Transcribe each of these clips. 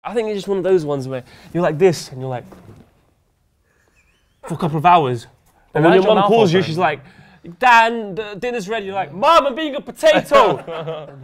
I think it's just one of those ones where you're like this and you're like, for a couple of hours. And when your mum calls you, she's like, Dan, the dinner's ready. You're like, Mum, I'm being a potato.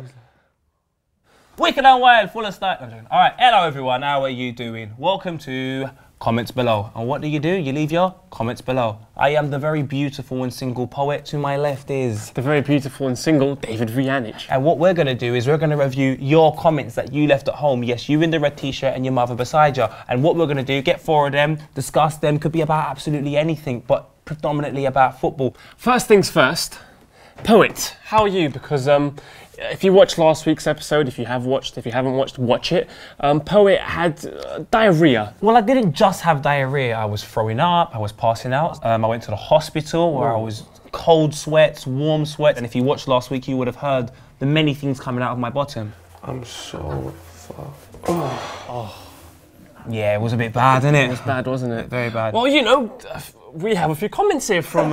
Wicked and wild, full of style. All right, hello everyone, how are you doing? Welcome to Comments Below. And what do? You leave your comments below. I am the very beautiful and single poet. To my left is the very beautiful and single David Vujanic. And what we're gonna do is we're gonna review your comments that you left at home. Yes, you in the red t-shirt and your mother beside you. And what we're gonna do, get 4 of them, discuss them, could be about absolutely anything, but predominantly about football. First things first, Poet, how are you? Because if you watched last week's episode, if you haven't watched, watch it. Poet had diarrhea. Well, I didn't just have diarrhea. I was throwing up, I was passing out. I went to the hospital where I was cold sweats, warm sweats. And if you watched last week, you would have heard the many things coming out of my bottom. I'm so fucked. Yeah, it was a bit bad, innit? It was bad, wasn't it? Very bad. Well, you know, we have a few comments here from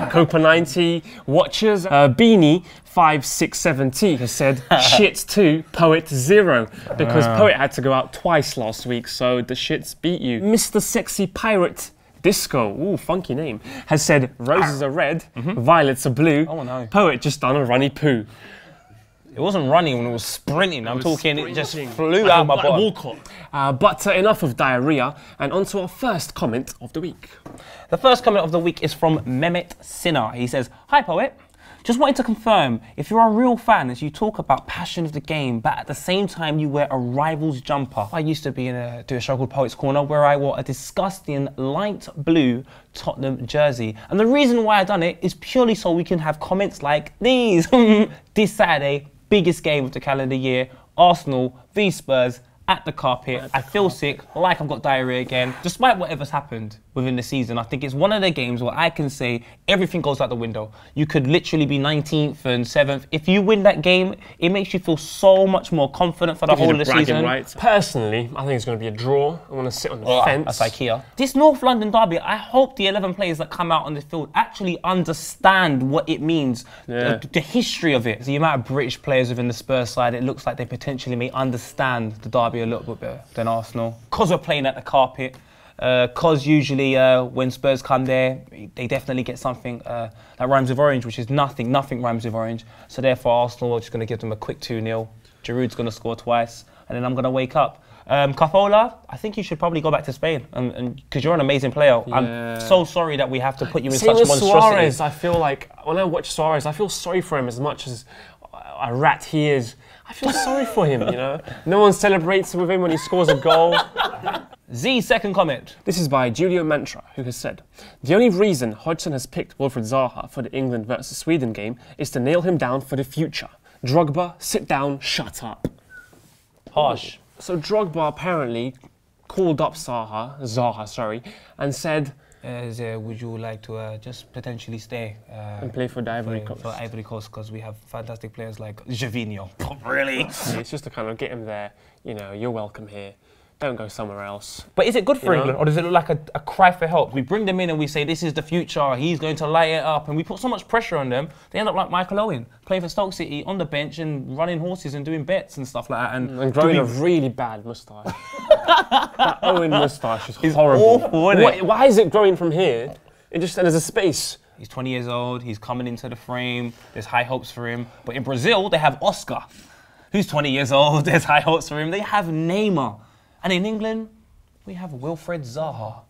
Copa 90 watchers. Beanie567T has said, shit 2, Poet 0. Because Poet had to go out twice last week, so the shits beat you. Mr. Sexy Pirate Disco, ooh, funky name, has said, roses are red, violets are blue. Oh no. Poet just done a runny poo. It wasn't running when it was sprinting. I'm talking, it just flew out my bottom. Walcott. But enough of diarrhea, and on to our first comment of the week. The first comment of the week is from Mehmet Sinner. He says, hi Poet, just wanted to confirm, if you're a real fan as you talk about passion of the game, but at the same time you wear a rival's jumper. I used to be do a show called Poet's Corner where I wore a disgusting light blue Tottenham jersey. And the reason why I done it is purely so we can have comments like these. This Saturday, biggest game of the calendar year, Arsenal v Spurs at the carpet. I feel sick, like I've got diarrhea again. Despite whatever's happened within the season, I think it's one of the games where I can say everything goes out the window. You could literally be 19th and 7th. If you win that game, it makes you feel so much more confident for the whole of the season. Rights. Personally, I think it's going to be a draw. I want to sit on the fence. That's IKEA. This North London derby, I hope the 11 players that come out on the field actually understand what it means, the history of it. The amount of British players within the Spurs side, it looks like they potentially may understand the derby a little bit better than Arsenal. Because we're playing at the carpet, because usually when Spurs come there, they definitely get something that rhymes with orange, which is nothing. Nothing rhymes with orange. So therefore Arsenal are just going to give them a quick 2-0. Giroud's going to score twice, and then I'm going to wake up. Cafola, I think you should probably go back to Spain, and because you're an amazing player. Yeah. I'm so sorry that we have to put you in such monstrosity. Suarez, I feel like, when I watch Suarez, I feel sorry for him as much as a rat he is. I feel sorry for him, you know? No one celebrates with him when he scores a goal. Z's second comment. This is by Julio Mantra, who has said, the only reason Hodgson has picked Wilfried Zaha for the England versus Sweden game is to nail him down for the future. Drogba, sit down, shut up. Harsh. So Drogba apparently called up Zaha, and said, would you like to just potentially stay and play for the Ivory Coast? For Ivory Coast, because we have fantastic players like Javinho. Really? Yeah, it's just to kind of get him there. You know, you're welcome here. Don't go somewhere else. But is it good for England, or does it look like a cry for help? We bring them in and we say, this is the future, he's going to light it up, and we put so much pressure on them, they end up like Michael Owen, playing for Stoke City on the bench and running horses and doing bets and stuff like that. And growing a really bad moustache. That Owen moustache is horrible. Awful, isn't it? Why is it growing from here? And there's a space. He's 20 years old, he's coming into the frame, there's high hopes for him. But in Brazil, they have Oscar, who's 20 years old, there's high hopes for him. They have Neymar. And in England, we have Wilfried Zaha.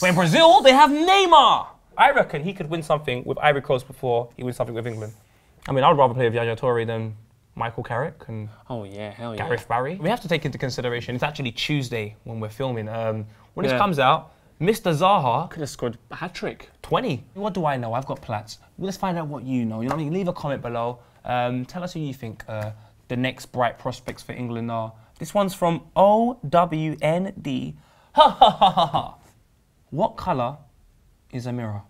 But in Brazil, they have Neymar. I reckon he could win something with Ivory Coast before he wins something with England. I mean, I would rather play with Yaya Toure than Michael Carrick and Gareth Barry. We have to take into consideration, it's actually Tuesday when we're filming. When this comes out, Mr. Zaha could have scored a hat-trick. 20. What do I know? I've got plats. Let's find out what you know. You know what I mean? Leave a comment below. Tell us who you think the next bright prospects for England are. This one's from OWND. Ha ha ha ha ha. What colour is a mirror?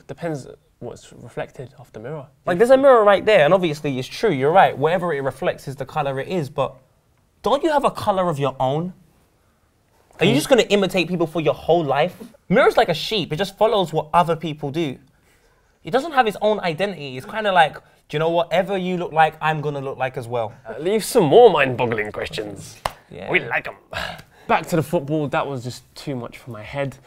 Depends what's reflected off the mirror. Like there's a mirror right there, and obviously it's true, you're right. Whatever it reflects is the colour it is, but don't you have a colour of your own? Are you just going to imitate people for your whole life? Mirror's like a sheep, it just follows what other people do. It doesn't have its own identity. It's kind of like Do you know whatever you look like, I'm going to look like as well. Leave some more mind-boggling questions. Yeah. We like them. Back to the football, that was just too much for my head.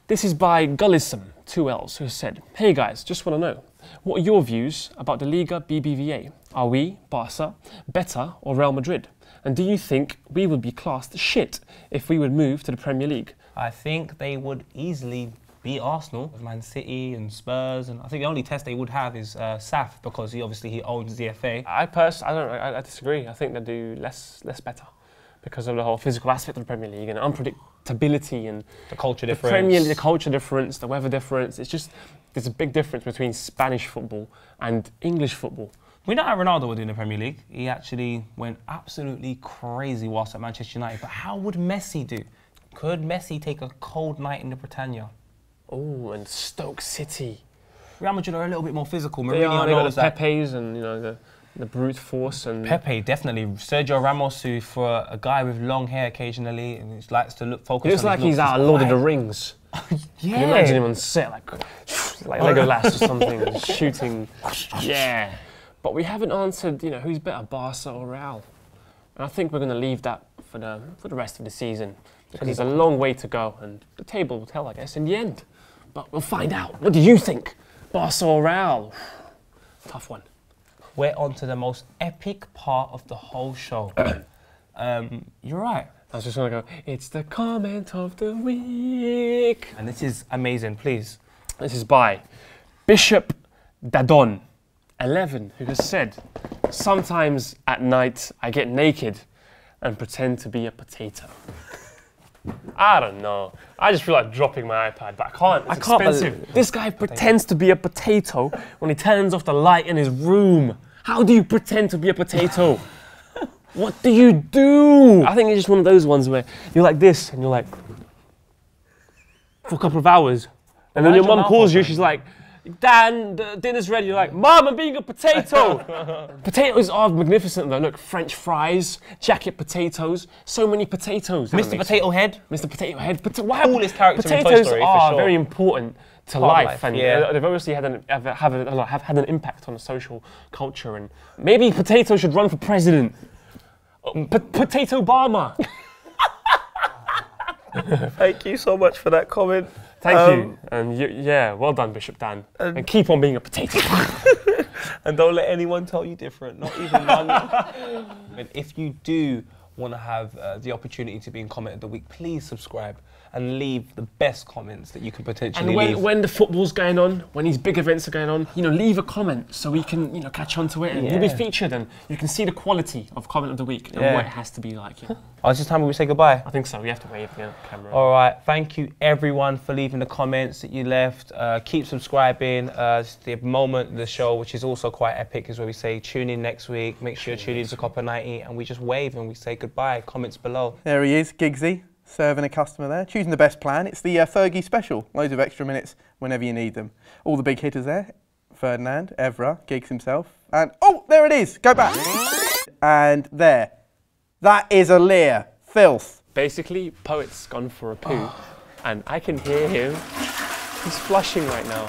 This is by Gullism, 2 L's, who said, "Hey guys, just want to know, what are your views about the Liga BBVA? Are we, Barca, better or Real Madrid? And do you think we would be classed shit if we would move to the Premier League?" I think they would easily beat Arsenal, Man City and Spurs, and I think the only test they would have is Saf, because he owns the FA. I disagree. I think they do less better because of the whole physical aspect of the Premier League and unpredictability and The culture the difference. Premier League, the culture difference, the weather difference. It's just, there's a big difference between Spanish football and English football. We know how Ronaldo would do in the Premier League. He actually went absolutely crazy whilst at Manchester United. But how would Messi do? Could Messi take a cold night in the Britannia? Oh, and Stoke City. Real Madrid are a little bit more physical. They got knows the that. Pepes and the brute force and Pepe, definitely. Sergio Ramos, who for a guy with long hair occasionally, and he likes to focus He looks on like his he's looks, out of Lord of the Rings. Yeah. Can you imagine him on set like Legolas or something, shooting? Yeah. But we haven't answered, who's better, Barca or Real? And I think we're going to leave that for the rest of the season because there's a long way to go, and the table will tell, I guess, in the end. But we'll find out. What do you think, Barca or Real? Tough one. We're on to the most epic part of the whole show. You're right. I was just going to go, it's the comment of the week. And this is amazing, please. This is by Bishop Dadon, 11, who has said, "Sometimes at night I get naked and pretend to be a potato." I don't know. I just feel like dropping my iPad, but I can't. It's expensive. This guy pretends to be a potato when he turns off the light in his room. How do you pretend to be a potato? What do you do? I think it's just one of those ones where you're like this and you're like, for a couple of hours. And then your mum calls you, she's like, "Dan, the dinner's ready." You're like, "Mum, I'm being a potato." Potatoes are magnificent though. Look, French fries, jacket potatoes, so many potatoes. Mr. Potato Head. Mr. Potato Head. Coolest character in Toy Potatoes Story, for are sure. very important to Part of life, and yeah. they've obviously have had an impact on the social culture, and maybe potatoes should run for president. Potato Obama. Thank you so much for that comment. Thank you, and yeah, well done, Bishop Dan, and keep on being a potato. And don't let anyone tell you different, not even one. And if you do want to have the opportunity to be in Comment of the Week, please subscribe and leave the best comments that you can potentially leave. And when the football's going on, when these big events are going on, leave a comment so we can, catch on to it, and you'll be featured, and you can see the quality of Comment of the Week and what it has to be like. Oh, it's just time we say goodbye. I think so. We have to wave the camera. All right. Thank you, everyone, for leaving the comments that you left. Keep subscribing. The moment of the show, which is also quite epic, is where we say tune in next week. Make sure you tune in to Copper 90, and we just wave and we say goodbye. Comments below. There he is, Giggsy, serving a customer there. Choosing the best plan. It's the Fergie special. Loads of extra minutes whenever you need them. All the big hitters there. Ferdinand, Evra, Giggs himself. And, oh, there it is. Go back. And there. That is a Lear. Filth. Basically, Poet's gone for a poo, and I can hear him. He's flushing right now.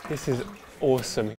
This is awesome.